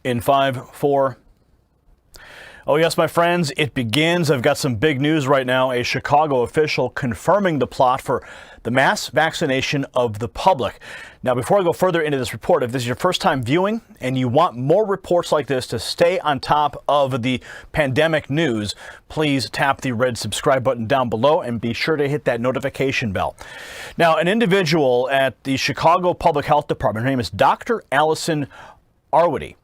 In 5, 4. Oh yes, my friends, it begins. I've got some big news right now. A Chicago official confirming the plot for the mass vaccination of the public. Now, before I go further into this report, if this is your first time viewing and you want more reports like this to stay on top of the pandemic news, please tap the red subscribe button down below and be sure to hit that notification bell. Now, an individual at the Chicago Public Health Department, her name is Dr. Allison Arwady.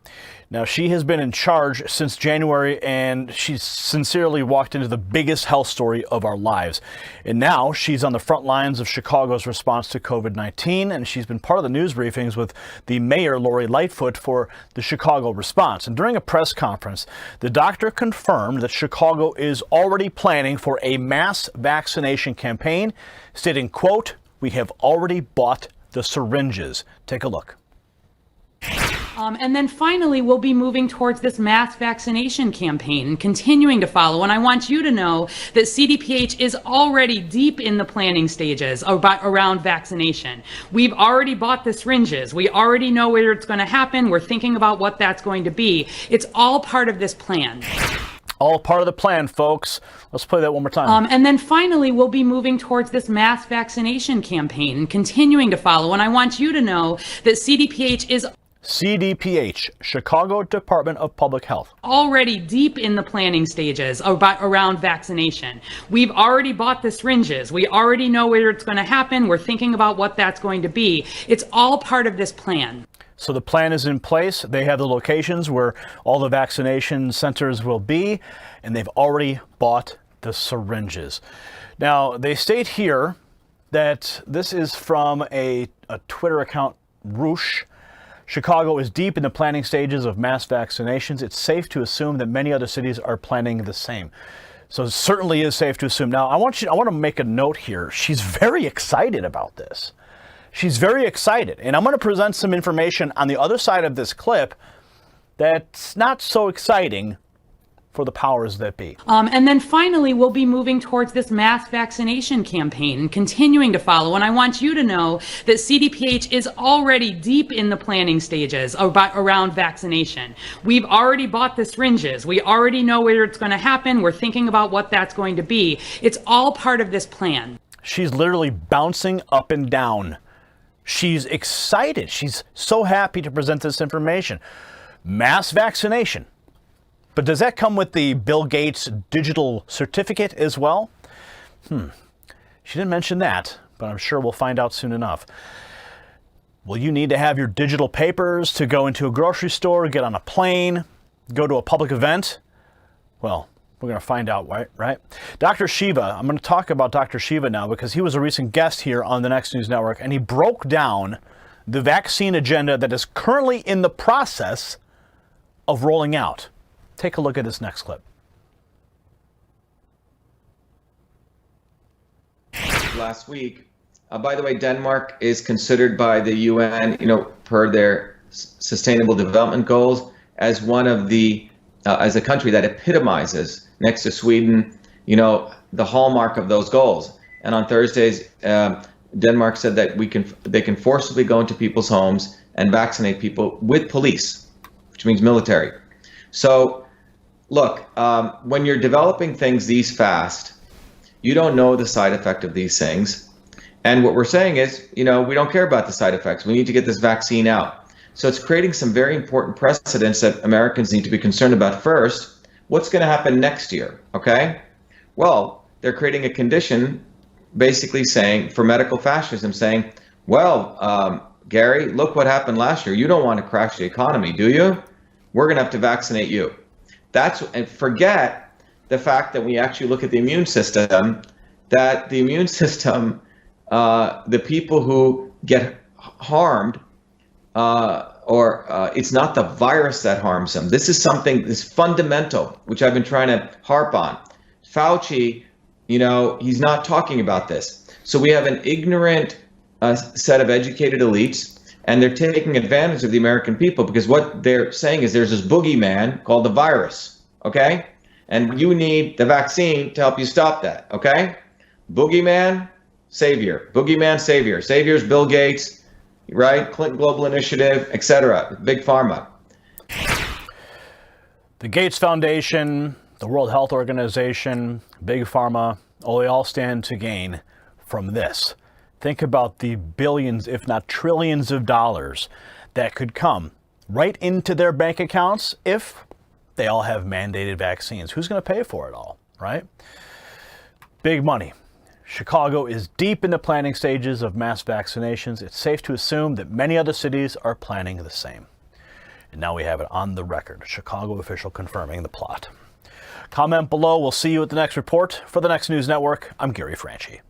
Now, she has been in charge since January, and she's sincerely walked into the biggest health story of our lives. And now she's on the front lines of Chicago's response to COVID-19, and she's been part of the news briefings with the mayor, Lori Lightfoot, for the Chicago response. And during a press conference, the doctor confirmed that Chicago is already planning for a mass vaccination campaign, stating, quote, "We have already bought the syringes." Take a look. And then finally, we'll be moving towards this mass vaccination campaign and continuing to follow. And I want you to know that CDPH is already deep in the planning stages around vaccination. We've already bought the syringes. We already know where it's going to happen. We're thinking about what that's going to be. It's all part of this plan. All part of the plan, folks. Let's play that one more time. And then finally, we'll be moving towards this mass vaccination campaign and continuing to follow. And I want you to know that CDPH is CDPH, Chicago Department of Public Health. Already deep in the planning stages around vaccination. We've already bought the syringes. We already know where it's going to happen. We're thinking about what that's going to be. It's all part of this plan. So the plan is in place. They have the locations where all the vaccination centers will be, and they've already bought the syringes. Now, they state here that this is from a Twitter account, Roosh. Chicago is deep in the planning stages of mass vaccinations. It's safe to assume that many other cities are planning the same. So it certainly is safe to assume. Now, I want to make a note here. She's very excited about this. She's very excited. And I'm going to present some information on the other side of this clip that's not so exciting for the powers that be. And then finally, we'll be moving towards this mass vaccination campaign and continuing to follow. And I want you to know that CDPH is already deep in the planning stages around vaccination. We've already bought the syringes. We already know where it's going to happen. We're thinking about what that's going to be. It's all part of this plan. She's literally bouncing up and down. She's excited. She's so happy to present this information. Mass vaccination. But does that come with the Bill Gates digital certificate as well? She didn't mention that, but I'm sure we'll find out soon enough. Will you need to have your digital papers to go into a grocery store, get on a plane, go to a public event? Well, we're going to find out, right? Dr. Shiva, I'm going to talk about Dr. Shiva now because he was a recent guest here on the Next News Network, and he broke down the vaccine agenda that is currently in the process of rolling out. Take a look at this next clip. Last week, by the way, Denmark is considered by the UN, per their Sustainable Development Goals, as one of the, as a country that epitomizes, next to Sweden, the hallmark of those goals. And on Thursdays, Denmark said that they can forcibly go into people's homes and vaccinate people with police, which means military. So, look, when you're developing things these fast, you don't know the side effect of these things. And what we're saying is, we don't care about the side effects. We need to get this vaccine out. So it's creating some very important precedents that Americans need to be concerned about. First, what's going to happen next year, okay? Well, they're creating a condition basically saying, for medical fascism, saying, well, Gary, look what happened last year. You don't want to crash the economy, do you? We're going to have to vaccinate you. And forget the fact that we actually look at the immune system, that the immune system, the people who get harmed, it's not the virus that harms them. This is something, this fundamental, which I've been trying to harp on. Fauci, he's not talking about this. So we have an ignorant set of educated elites, and they're taking advantage of the American people because what they're saying is there's this boogeyman called the virus, okay? And you need the vaccine to help you stop that, okay? Boogeyman, savior. Boogeyman, savior. Savior's Bill Gates, right? Clinton Global Initiative, etc. Big Pharma. The Gates Foundation, the World Health Organization, Big Pharma, they all stand to gain from this. Think about the billions, if not trillions of dollars that could come right into their bank accounts if they all have mandated vaccines. Who's going to pay for it all, right? Big money. Chicago is deep in the planning stages of mass vaccinations. It's safe to assume that many other cities are planning the same. And now we have it on the record. A Chicago official confirming the plot. Comment below. We'll see you at the next report. For the Next News Network, I'm Gary Franchi.